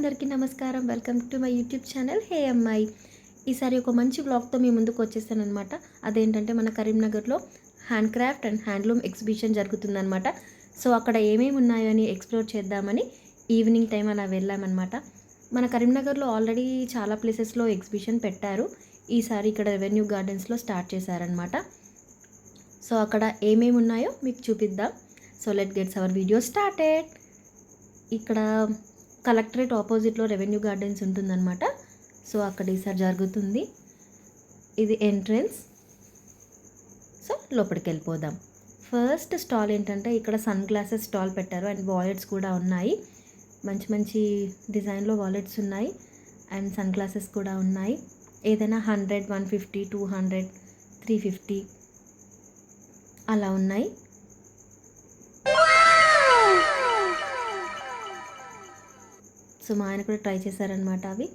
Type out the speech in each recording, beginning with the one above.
అందరికీ నమస్కారం. Welcome to my YouTube channel hey అమ్మాయి. ఈసారి ఒక మంచి వ్లాగ్‌తో మీ ముందుకు వచ్చేసాననమాట. అదేంటంటే మన కరీంనగర్‌లో hand craft and handloom exhibition జరుగుతుందనమాట. సో, అక్కడ ఏమేమి ఉన్నాయో అని ఎక్స్‌ప్లోర్ చేద్దామని ఈవినింగ్ టైం అలా వెళ్ళామనమాట. మన కరీంనగర్‌లో ఆల్రెడీ చాలా ప్లేసెస్‌లో ఎగ్జిబిషన్ పెట్టారు. ఈసారి ఇక్కడ రెవెన్యూ గార్డెన్స్‌లో స్టార్ట్ చేశారనమాట. సో, అక్కడ ఏమేమి ఉన్నాయో మీకు చూపిద్దాం. So, let's gets hour video started. ఇక్కడ కలెక్టరేట్ ఆపోజిట్లో రెవెన్యూ గార్డెన్స్ ఉంటుందన్నమాట. సో, అక్కడ ఈసారి జరుగుతుంది. ఇది ఎంట్రన్స్. సో, లోపలికి వెళ్ళిపోదాం. ఫస్ట్ స్టాల్ ఏంటంటే ఇక్కడ సన్ గ్లాసెస్ స్టాల్ పెట్టారు అండ్ వాలెట్స్ కూడా ఉన్నాయి. మంచి మంచి డిజైన్లో వాలెట్స్ ఉన్నాయి అండ్ సన్ గ్లాసెస్ కూడా ఉన్నాయి. ఏదైనా 100, 150, 200, 350 అలా ఉన్నాయి. సో, మా ఆయన కూడా ట్రై చేశారనమాట అవి.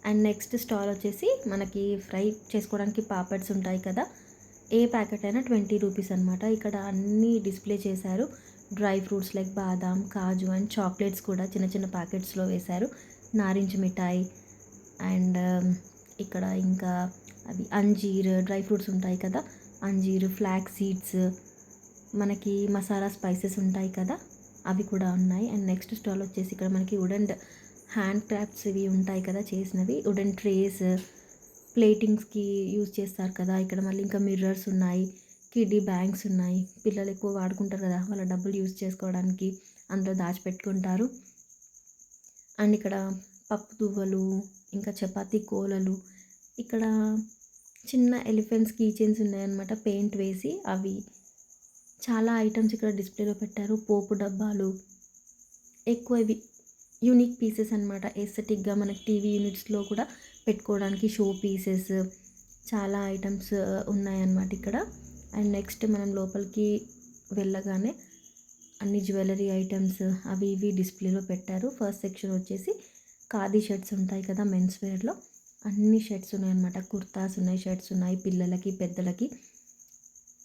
అండ్ నెక్స్ట్ స్టాల్ వచ్చేసి మనకి ఫ్రై చేసుకోవడానికి పాపడ్స్ ఉంటాయి కదా, ఏ ప్యాకెట్ అయినా 20 రూపీస్ అనమాట. ఇక్కడ అన్నీ డిస్ప్లే చేశారు. Dry fruits like badam, kaju and chocolates కూడా చిన్న చిన్న ప్యాకెట్స్లో వేశారు. నారింజ మిఠాయి అండ్ ఇక్కడ ఇంకా అవి అంజీర్ డ్రై ఫ్రూట్స్ ఉంటాయి కదా, అంజీర్, ఫ్లాక్ సీడ్స్, మనకి మసాలా స్పైసెస్ ఉంటాయి కదా, అవి కూడా ఉన్నాయి. అండ్ నెక్స్ట్ స్టాల్ వచ్చేసి ఇక్కడ మనకి వుడెన్ హ్యాండ్ క్రాఫ్ట్స్ ఇవి ఉంటాయి కదా, చేసినవి వుడెన్ ట్రేస్ ప్లేటింగ్స్కి యూజ్ చేస్తారు కదా. ఇక్కడ మళ్ళీ ఇంకా మిర్రర్స్ ఉన్నాయి, కిడ్డీ బ్యాంక్స్ ఉన్నాయి. పిల్లలు ఎక్కువ వాడుకుంటారు కదా, వాళ్ళ డబ్బులు యూజ్ చేసుకోవడానికి అందులో దాచిపెట్టుకుంటారు. అండ్ ఇక్కడ పప్పు దువ్వలు, ఇంకా చపాతీ కోలలు, ఇక్కడ చిన్న ఎలిఫెంట్స్ కీ చైన్స్ ఉన్నాయన్నమాట పెయింట్ వేసి. అవి చాలా ఐటమ్స్ ఇక్కడ డిస్ప్లేలో పెట్టారు. పోపు డబ్బాలు ఎక్కువ ఇవి యూనిక్ పీసెస్ అనమాట. ఎస్థెటిక్గా మనకి టీవీ యూనిట్స్లో కూడా పెట్టుకోవడానికి షో పీసెస్ చాలా ఐటమ్స్ ఉన్నాయన్నమాట ఇక్కడ. అండ్ నెక్స్ట్ మనం లోపలికి వెళ్ళగానే అన్ని జ్యువెలరీ ఐటమ్స్ అవి ఇవి డిస్ప్లేలో పెట్టారు. ఫస్ట్ సెక్షన్ వచ్చేసి ఖాదీ షర్ట్స్ ఉంటాయి కదా, మెన్స్ వేర్లో అన్ని షర్ట్స్ ఉన్నాయన్నమాట. కుర్తాస్ ఉన్నాయి, షర్ట్స్ ఉన్నాయి, పిల్లలకి పెద్దలకి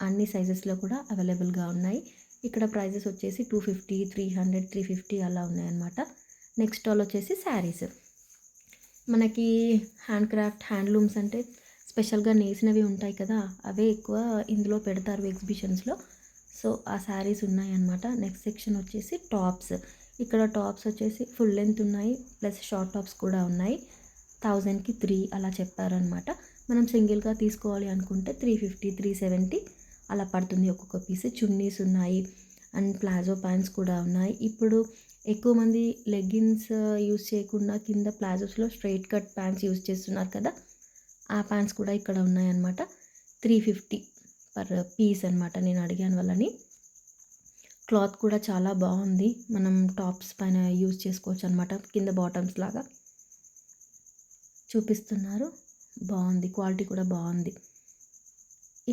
అన్ని సైజెస్లో కూడా అవైలబుల్గా ఉన్నాయి. ఇక్కడ ప్రైజెస్ వచ్చేసి 250, 300, 350 అలా ఉన్నాయన్నమాట. నెక్స్ట్ స్టాల్ వచ్చేసి శారీస్. మనకి హ్యాండ్ క్రాఫ్ట్ హ్యాండ్లూమ్స్ అంటే స్పెషల్గా నేసినవి ఉంటాయి కదా, అవే ఎక్కువ ఇందులో పెడతారు ఎగ్జిబిషన్స్లో. సో, ఆ శారీస్ ఉన్నాయన్నమాట. నెక్స్ట్ సెక్షన్ వచ్చేసి టాప్స్. ఇక్కడ టాప్స్ వచ్చేసి ఫుల్ లెంత్ ఉన్నాయి, ప్లస్ షార్ట్ టాప్స్ కూడా ఉన్నాయి. 1000కి 3 అలా చెప్పారనమాట. మనం సింగిల్గా తీసుకోవాలి అనుకుంటే 350, 370 అలా పడుతుంది ఒక్కొక్క పీస్. చున్నీస్ ఉన్నాయి అండ్ ప్లాజో ప్యాంట్స్ కూడా ఉన్నాయి. ఇప్పుడు ఎక్కువ మంది లెగ్గిన్స్ యూస్ చేయకుండా కింద ప్లాజోస్లో స్ట్రైట్ కట్ ప్యాంట్స్ యూస్ చేస్తున్నారు కదా, ఆ ప్యాంట్స్ కూడా ఇక్కడ ఉన్నాయన్నమాట. 350 పర్ పీస్ అనమాట. నేను అడిగాను వాళ్ళని. క్లాత్ కూడా చాలా బాగుంది, మనం టాప్స్ పైన యూస్ చేసుకోవచ్చు అనమాట. కింద బాటమ్స్ లాగా చూపిస్తున్నారు. బాగుంది, క్వాలిటీ కూడా బాగుంది.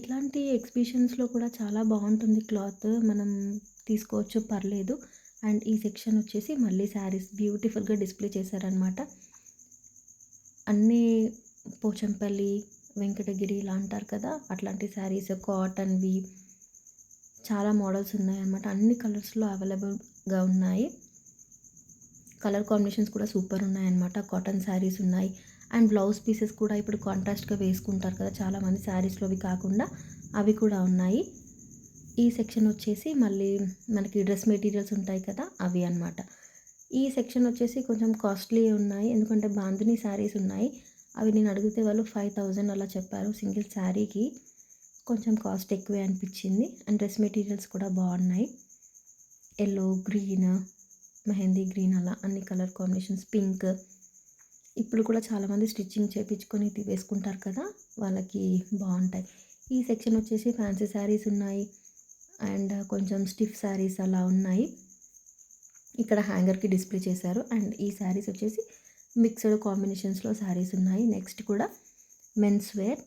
ఇట్లాంటి ఎగ్జిబిషన్స్లో కూడా చాలా బాగుంటుంది క్లాత్, మనం తీసుకోవచ్చు, పర్లేదు. అండ్ ఈ సెక్షన్ వచ్చేసి మళ్ళీ శారీస్ బ్యూటిఫుల్గా డిస్ప్లే చేశారనమాట. అన్నీ పోచంపల్లి, వెంకటగిరి ఇలా అంటారు కదా, అట్లాంటి శారీస్, కాటన్వి చాలా మోడల్స్ ఉన్నాయన్నమాట. అన్ని కలర్స్లో అవైలబుల్గా ఉన్నాయి. కలర్ కాంబినేషన్స్ కూడా సూపర్ ఉన్నాయన్నమాట. కాటన్ శారీస్ ఉన్నాయి అండ్ బ్లౌజ్ పీసెస్ కూడా ఇప్పుడు కాంట్రాస్ట్గా వేసుకుంటారు కదా చాలామంది, శారీస్లోవి కాకుండా అవి కూడా ఉన్నాయి. ఈ సెక్షన్ వచ్చేసి మళ్ళీ మనకి డ్రెస్ మెటీరియల్స్ ఉంటాయి కదా, అవి అన్నమాట. ఈ సెక్షన్ వచ్చేసి కొంచెం కాస్ట్లీ ఉన్నాయి, ఎందుకంటే బాందిని శారీస్ ఉన్నాయి. అవి నేను అడిగితే వాళ్ళు 5000 అలా చెప్పారు సింగిల్ శారీకి. కొంచెం కాస్ట్ ఎక్కువే అనిపించింది. అండ్ డ్రెస్ మెటీరియల్స్ కూడా బాగున్నాయి. ఎల్లో, గ్రీన్, మెహందీ గ్రీన్ అలా అన్ని కలర్ కాంబినేషన్స్, పింక్. ఇప్పుడు కూడా చాలామంది స్టిచ్చింగ్ చేయించుకొని వేసుకుంటారు కదా, వాళ్ళకి బాగుంటాయి. ఈ సెక్షన్ వచ్చేసి ఫ్యాన్సీ శారీస్ ఉన్నాయి అండ్ కొంచెం స్టిఫ్ శారీస్ అలా ఉన్నాయి. ఇక్కడ హ్యాంగర్కి డిస్ప్లే చేశారు. అండ్ ఈ శారీస్ వచ్చేసి మిక్స్డ్ కాంబినేషన్స్లో శారీస్ ఉన్నాయి. నెక్స్ట్ కూడా మెన్స్ వేర్.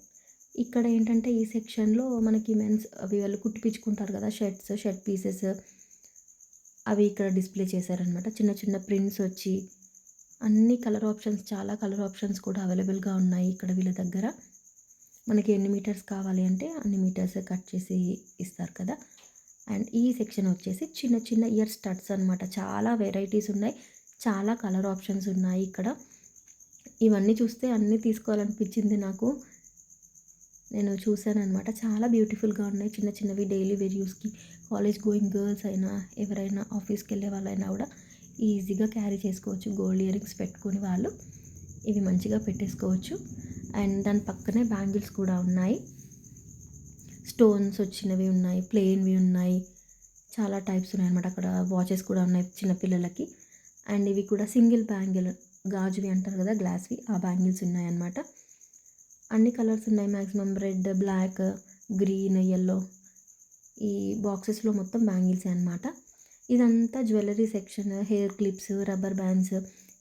ఇక్కడ ఏంటంటే ఈ సెక్షన్లో మనకి మెన్స్ అవి వాళ్ళు కుట్టిపించుకుంటారు కదా, షర్ట్ పీసెస్ అవి ఇక్కడ డిస్ప్లే చేశారనమాట. చిన్న చిన్న ప్రింట్స్ వచ్చి అన్ని కలర్ ఆప్షన్స్, చాలా కలర్ ఆప్షన్స్ కూడా అవైలబుల్గా ఉన్నాయి ఇక్కడ వీళ్ళ దగ్గర. మనకి ఎన్ని మీటర్స్ కావాలి అంటే అన్ని మీటర్స్ కట్ చేసి ఇస్తారు కదా. అండ్ ఈ సెక్షన్ వచ్చేసి చిన్న చిన్న ఇయర్ స్టడ్స్ అనమాట. చాలా వెరైటీస్ ఉన్నాయి, చాలా కలర్ ఆప్షన్స్ ఉన్నాయి ఇక్కడ. ఇవన్నీ చూస్తే అన్నీ తీసుకోవాలనిపించింది నాకు. నేను చూసాననమాట. చాలా బ్యూటిఫుల్‌గా ఉన్నాయి. చిన్న చిన్నవి డైలీ వేర్ యూస్‌కి, కాలేజ్ గోయింగ్ గర్ల్స్ అయినా, ఎవరైనా ఆఫీస్‌కెళ్ళే వాళ్ళైనా కూడా ఈజీగా క్యారీ చేసుకోవచ్చు. గోల్డ్ ఇయర్ రింగ్స్ పెట్టుకొని వాళ్ళు ఇవి మంచిగా పెట్టేసుకోవచ్చు. అండ్ దాని పక్కనే బ్యాంగిల్స్ కూడా ఉన్నాయి. స్టోన్స్ వచ్చినవి ఉన్నాయి, ప్లెయిన్‌వి ఉన్నాయి. చాలా టైప్స్ ఉన్నాయన్నమాట. అక్కడ వాచెస్ కూడా ఉన్నాయి చిన్న పిల్లలకి. అండ్ ఇవి కూడా సింగిల్ బ్యాంగిల్ గాజువి అంటారు కదా, గ్లాస్‌వి, ఆ బ్యాంగిల్స్ ఉన్నాయన్నమాట. అన్ని కలర్స్ ఉన్నాయి. Maximum red, black, green, yellow ఈ బాక్సెస్‌లో మొత్తం బ్యాంగిల్సే అనమాట. ఇదంతా jewellery section. Hair clips, rubber bands,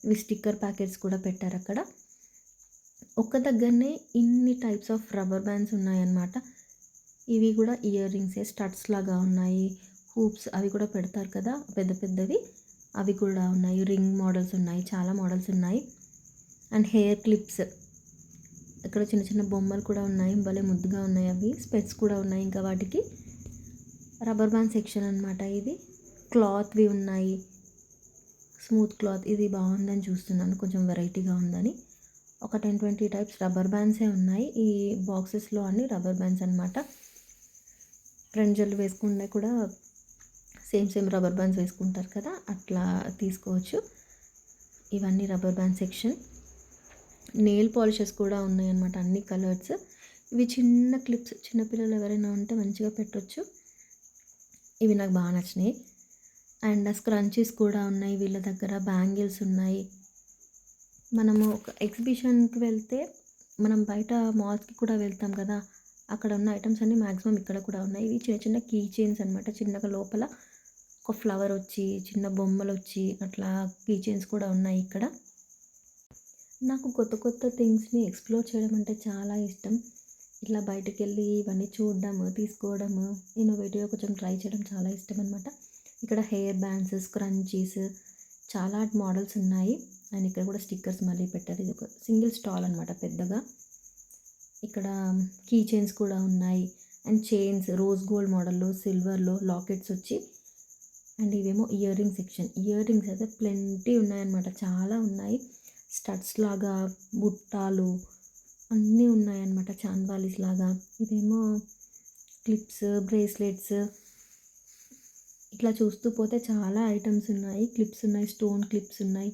ఇవి స్టిక్కర్ ప్యాకెట్స్ కూడా పెట్టారక్కడ. ఒక్క దగ్గరనే ఇన్ని టైప్స్ ఆఫ్ రబ్బర్ బ్యాండ్స్ ఉన్నాయన్నమాట. ఇవి కూడా ఇయర్ రింగ్సే, స్టడ్స్ లాగా ఉన్నాయి. హూప్స్ అవి కూడా పెడతారు కదా పెద్ద పెద్దవి, అవి కూడా ఉన్నాయి. రింగ్ మోడల్స్ ఉన్నాయి, చాలా మోడల్స్ ఉన్నాయి. అండ్ హెయిర్ క్లిప్స్, ఇక్కడ చిన్న చిన్న బొమ్మలు కూడా ఉన్నాయి, భలే ముద్దుగా ఉన్నాయి అవి. స్పెట్స్ కూడా ఉన్నాయి ఇంకా వాటికి. రబ్బర్ బ్యాండ్ సెక్షన్ అనమాట ఇది. క్లాత్వి ఉన్నాయి, స్మూత్ క్లాత్. ఇది బాగుందని చూస్తున్నాను, కొంచెం వెరైటీగా ఉందని. ఒక 10-20 టైప్స్ రబ్బర్ బ్యాండ్సే ఉన్నాయి ఈ బాక్సెస్లో. అన్ని రబ్బర్ బ్యాండ్స్ అనమాట. ఫ్రంట్ జెల్ వేసుకుంటే కూడా సేమ్ రబ్బర్ బ్యాండ్స్ వేసుకుంటారు కదా, అట్లా తీసుకోవచ్చు. ఇవన్నీ rubber band section. Nail polishes కూడా ఉన్నాయన్నమాట, అన్ని కలర్స్. ఇవి చిన్న క్లిప్స్, చిన్నపిల్లలు ఎవరైనా ఉంటే మంచిగా పెట్టొచ్చు. ఇవి నాకు బాగా నచ్చినాయి. అండ్ స్క్రంచీస్ కూడా ఉన్నాయి వీళ్ళ దగ్గర. బ్యాంగిల్స్ ఉన్నాయి. మనము ఒక ఎగ్జిబిషన్కి వెళ్తే, మనం బయట మాల్స్కి కూడా వెళ్తాం కదా, అక్కడ ఉన్న ఐటమ్స్ అన్నీ మ్యాక్సిమం ఇక్కడ కూడా ఉన్నాయి. ఇవి చిన్న చిన్న కీ చైన్స్ అనమాట. చిన్నగా లోపల ఒక ఫ్లవర్ వచ్చి, చిన్న బొమ్మలు వచ్చి, అట్లా కీ చైన్స్ కూడా ఉన్నాయి ఇక్కడ. నాకు కొత్త కొత్త థింగ్స్ని ఎక్స్ప్లోర్ చేయడం అంటే చాలా ఇష్టం. ఇట్లా బయటికి వెళ్ళి ఇవన్నీ చూడడము, తీసుకోవడము, ఇన్నోవేటివ్గా కొంచెం ట్రై చేయడం చాలా ఇష్టం అనమాట. ఇక్కడ హెయిర్ బ్యాండ్స్, స్క్రంచీస్, చాలా మోడల్స్ ఉన్నాయి. అండ్ ఇక్కడ కూడా స్టిక్కర్స్ మళ్ళీ పెట్టారు. ఇది ఒక సింగిల్ స్టాల్ అనమాట పెద్దగా. ఇక్కడ కీ చైన్స్ కూడా ఉన్నాయి. అండ్ చైన్స్ రోజ్ గోల్డ్ మోడల్లో, సిల్వర్లో లాకెట్స్ వచ్చి. అండ్ ఇవేమో ear ring section. Ear rings అయితే ప్లెంటీ ఉన్నాయన్నమాట, చాలా ఉన్నాయి. స్టడ్స్ లాగా, బుట్టాలు అన్నీ ఉన్నాయన్నమాట, చాన్వాలీస్ లాగా. ఇవేమో క్లిప్స్, బ్రేస్లెట్స్, ఇట్లా చూస్తూ పోతే చాలా ఐటమ్స్ ఉన్నాయి. క్లిప్స్ ఉన్నాయి, స్టోన్ క్లిప్స్ ఉన్నాయి,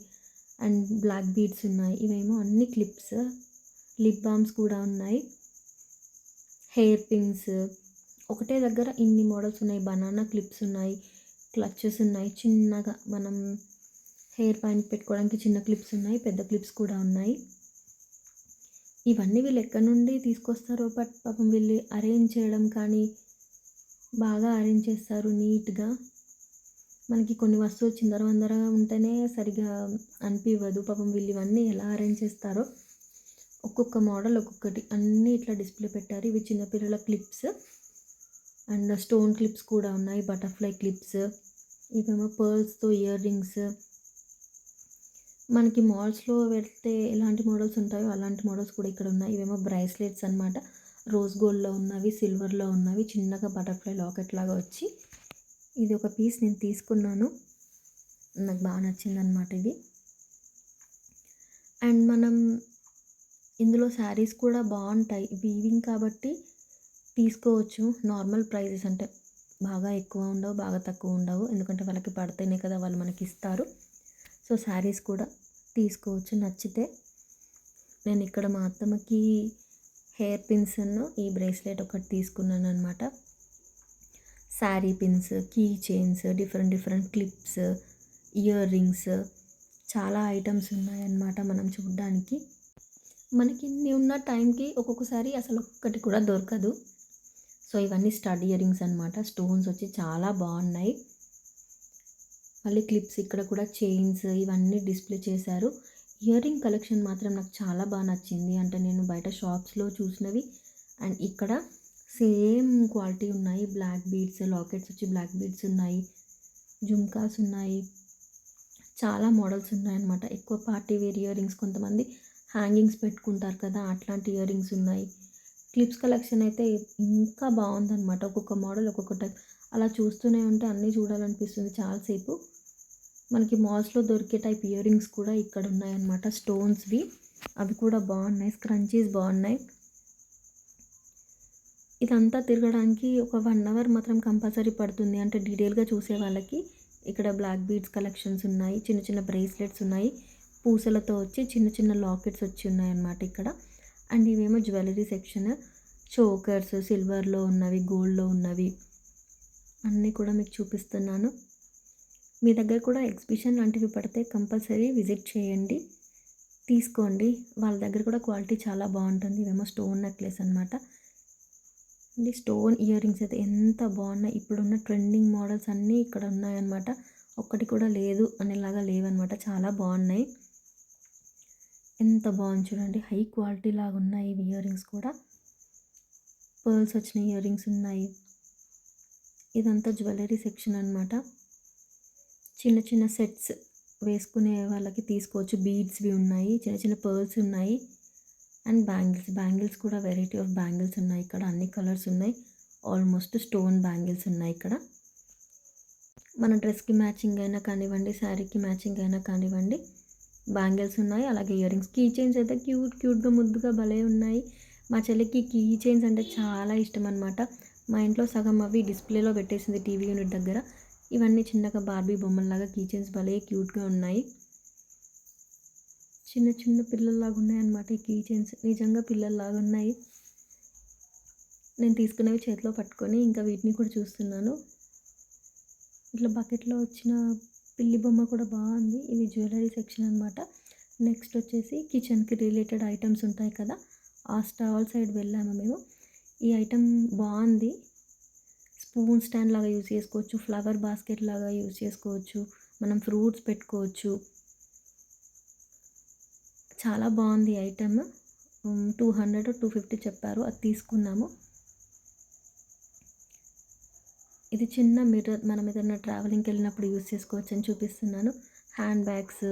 అండ్ బ్లాక్ బీడ్స్ ఉన్నాయి. ఇవేమో అన్ని క్లిప్స్. లిప్ బామ్స్ కూడా ఉన్నాయి. హెయిర్ పిన్స్, ఒకటే దగ్గర ఇన్ని మోడల్స్ ఉన్నాయి. బనానా క్లిప్స్ ఉన్నాయి, క్లచెస్ ఉన్నాయి, చిన్నగా మనం హెయిర్ పైన పెట్టుకోవడానికి చిన్న క్లిప్స్ ఉన్నాయి, పెద్ద క్లిప్స్ కూడా ఉన్నాయి. ఇవన్నీ వీళ్ళు ఎక్కడి నుండి తీసుకొస్తారో, బట్ పాపం వీళ్ళు అరేంజ్ చేయడం కానీ బాగా అరేంజ్ చేస్తారు నీట్గా. మనకి కొన్ని వస్తువులు చిందరవందరగా ఉంటేనే సరిగా అనిపించదు. పాపం వీళ్ళు ఇవన్నీ ఎలా అరేంజ్ చేస్తారో. ఒక్కొక్క మోడల్ ఒక్కొక్కటి అన్నీ ఇట్లా డిస్ప్లే పెట్టారు. ఇవి చిన్నపిల్లల క్లిప్స్. అండ్ స్టోన్ క్లిప్స్ కూడా ఉన్నాయి, బటర్ఫ్లై క్లిప్స్. ఇవేమో పర్ల్స్తో ఇయర్ రింగ్స్. మనకి మాల్స్లో వెళ్తే ఎలాంటి మోడల్స్ ఉంటాయో అలాంటి మోడల్స్ కూడా ఇక్కడ ఉన్నాయి. ఇవేమో బ్రేస్లెట్స్ అనమాట. రోజ్ గోల్డ్లో ఉన్నవి, సిల్వర్లో ఉన్నవి, చిన్నగా బటర్ఫ్లై లాకెట్ లాగా వచ్చి. ఇది ఒక పీస్ నేను తీసుకున్నాను, నాకు బాగా నచ్చిందనమాట ఇది. అండ్ మనం ఇందులో శారీస్ కూడా బాగుంటాయి, వీవింగ్ కాబట్టి తీసుకోవచ్చు. నార్మల్ ప్రైజెస్, అంటే బాగా ఎక్కువ ఉండవు, బాగా తక్కువ ఉండవు. ఎందుకంటే వాళ్ళకి పడితేనే కదా వాళ్ళు మనకి ఇస్తారు. సో శారీస్ కూడా తీసుకోవచ్చు నచ్చితే. నేను ఇక్కడ మా అత్తమ్మకి హెయిర్ పిన్స్ ఈ బ్రేస్లెట్ ఒకటి తీసుకున్నాను అనమాట. Sari pins, key chains, different clips, ear rings, చాలా ఐటమ్స్ ఉన్నాయన్నమాట మనం చూడడానికి. మనకి ఇన్ని ఉన్న టైంకి ఒక్కొక్కసారి అసలు ఒక్కటి కూడా దొరకదు. సో ఇవన్నీ స్టడ్ ఇయర్ రింగ్స్ అనమాట. స్టోన్స్ వచ్చి చాలా బాగున్నాయి. మళ్ళీ క్లిప్స్, ఇక్కడ కూడా చైన్స్, ఇవన్నీ డిస్ప్లే చేశారు. ఇయర్ రింగ్ కలెక్షన్ మాత్రం నాకు చాలా బాగా నచ్చింది. అంటే నేను బయట షాప్స్లో చూసినవి అండ్ ఇక్కడ సేమ్ క్వాలిటీ ఉన్నాయి. బ్లాక్ బీడ్స్, లాకెట్స్ వచ్చి బ్లాక్ బీడ్స్ ఉన్నాయి, జుమ్కాస్ ఉన్నాయి, చాలా మోడల్స్ ఉన్నాయన్నమాట. ఎక్కువ పార్టీ వేర్ ఇయర్ రింగ్స్, కొంతమంది హ్యాంగింగ్స్ పెట్టుకుంటారు కదా, అట్లాంటి ఇయర్ రింగ్స్ ఉన్నాయి. క్లిప్స్ కలెక్షన్ అయితే ఇంకా బాగుందన్నమాట. ఒక్కొక్క మోడల్ ఒక్కొక్క టైప్. అలా చూస్తూనే ఉంటే అన్నీ చూడాలనిపిస్తుంది చాలాసేపు. మనకి మాల్స్‌లో దొరికే టైప్ ఇయర్ రింగ్స్ కూడా ఇక్కడ ఉన్నాయన్నమాట స్టోన్స్‌వి. అవి కూడా బాగున్నాయి. స్క్రంచీస్ బాగున్నాయి. ఇదంతా తిరగడానికి ఒక 1 అవర్ మాత్రం కంపల్సరీ పడుతుంది. అంటే డీటెయిల్‌గా చూసే వాళ్ళకి. ఇక్కడ బ్లాక్ బీడ్స్ కలెక్షన్స్ ఉన్నాయి. చిన్న చిన్న బ్రేస్లెట్స్ ఉన్నాయి. పూసలతో వచ్చి చిన్న చిన్న లాకెట్స్ వచ్చి ఉన్నాయన్నమాట ఇక్కడ. అండ్ ఇవేమో జ్యువెలరీ సెక్షన్. చోకర్స్ సిల్వర్‌లో ఉన్నవి, గోల్డ్‌లో ఉన్నవి అన్నీ కూడా మీకు చూపిస్తున్నాను. మీ దగ్గర కూడా ఎగ్జిబిషన్ లాంటివి పడితే కంపల్సరీ విజిట్ చేయండి. తీసుకోండి. వాళ్ళ దగ్గర కూడా క్వాలిటీ చాలా బాగుంటుంది. ఇవేమో స్టోన్ నెక్లెస్ అనమాట. అండి స్టోన్ ఇయర్ రింగ్స్ అయితే ఎంత బాగున్నాయి. ఇప్పుడున్న ట్రెండింగ్ మోడల్స్ అన్నీ ఇక్కడ ఉన్నాయన్నమాట. ఒక్కటి కూడా లేదు అనేలాగా లేవన్నమాట. చాలా బాగున్నాయి. ఎంత బాగుంది చూడండి. హై క్వాలిటీ లాగా ఉన్నాయి ఇవి ఇయర్ రింగ్స్ కూడా. పర్ల్స్ వచ్చిన ఇయర్ రింగ్స్ ఉన్నాయి. ఇదంతా జ్యువెలరీ సెక్షన్ అనమాట. చిన్న చిన్న సెట్స్ వేసుకునే వాళ్ళకి తీసుకోవచ్చు. బీడ్స్వి ఉన్నాయి. చిన్న చిన్న పర్ల్స్ ఉన్నాయి. అండ్ బ్యాంగిల్స్ కూడా వెరైటీ ఆఫ్ బ్యాంగిల్స్ ఉన్నాయి ఇక్కడ. అన్ని కలర్స్ ఉన్నాయి. ఆల్మోస్ట్ స్టోన్ బ్యాంగిల్స్ ఉన్నాయి ఇక్కడ. మన డ్రెస్కి మ్యాచింగ్ అయినా కానివ్వండి, శారీకి మ్యాచింగ్ అయినా కానివ్వండి, బ్యాంగిల్స్ ఉన్నాయి. అలాగే ఇయర్ రింగ్స్, కీ చైన్స్ అయితే క్యూట్గా ముద్దుగా భలే ఉన్నాయి. మా చెల్లికి కీ చైన్స్ అంటే చాలా ఇష్టం అనమాట. మా ఇంట్లో సగం అవి డిస్ప్లేలో పెట్టేసింది టీవీ యూనిట్ దగ్గర. ఇవన్నీ చిన్నగా బార్బీ బొమ్మల్లాగా కీ చైన్స్ భలే క్యూట్గా ఉన్నాయి. చిన్న చిన్న పిల్లల్లాగా ఉన్నాయన్నమాట ఈ కీ చైన్స్. నిజంగా పిల్లల్లాగా ఉన్నాయి. నేను తీసుకున్నవి చేతిలో పట్టుకొని ఇంకా వీటిని కూడా చూస్తున్నాను. ఇట్లా బకెట్లో వచ్చిన పిల్లి బొమ్మ కూడా బాగుంది. ఇది జ్యువెలరీ సెక్షన్ అనమాట. నెక్స్ట్ వచ్చేసి కిచెన్కి రిలేటెడ్ ఐటమ్స్ ఉంటాయి కదా, ఆ స్టాల్ సైడ్ వెళ్ళాము మేము. ఈ ఐటమ్ బాగుంది. స్పూన్ స్టాండ్ లాగా యూజ్ చేసుకోవచ్చు. ఫ్లవర్ బాస్కెట్ లాగా యూజ్ చేసుకోవచ్చు. మనం ఫ్రూట్స్ పెట్టుకోవచ్చు. చాలా బాగుంది ఈ ఐటమ్. 200 250 చెప్పారు. అది తీసుకున్నాము. ఇది చిన్న మిర్రర్, మనం ఏదైనా ట్రావెలింగ్కి వెళ్ళినప్పుడు యూజ్ చేసుకోవచ్చు అని చూపిస్తున్నాను. హ్యాండ్ బ్యాగ్స్,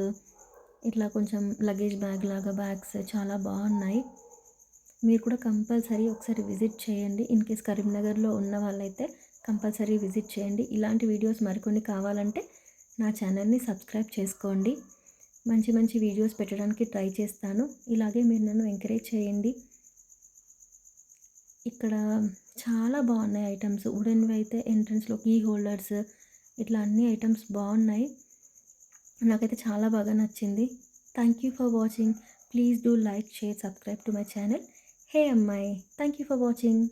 ఇట్లా కొంచెం లగేజ్ బ్యాగ్ లాగా బ్యాగ్స్ చాలా బాగున్నాయి. మీరు కూడా కంపల్సరీ ఒకసారి విజిట్ చేయండి. ఇన్ కేస్ కరీంనగర్లో ఉన్న వాళ్ళైతే కంపల్సరీ విజిట్ చేయండి. ఇలాంటి వీడియోస్ మరికొన్ని కావాలంటే నా ఛానల్ని సబ్స్క్రైబ్ చేసుకోండి. మంచి మంచి వీడియోస్ పెట్టడానికి ట్రై చేస్తాను. ఇలాగే మీరు నన్ను ఎంకరేజ్ చేయండి. ఇక్కడ చాలా బాగున్నాయి ఐటమ్స్. వుడెన్వి అయితే ఎంట్రన్స్లో కీ హోల్డర్స్, ఇట్లా అన్ని ఐటమ్స్ బాగున్నాయి. నాకైతే చాలా బాగా నచ్చింది. Thank you for watching. Please do like, share, subscribe to my channel. Hey అమ్మాయి, థ్యాంక్ యూ ఫర్ వాచింగ్.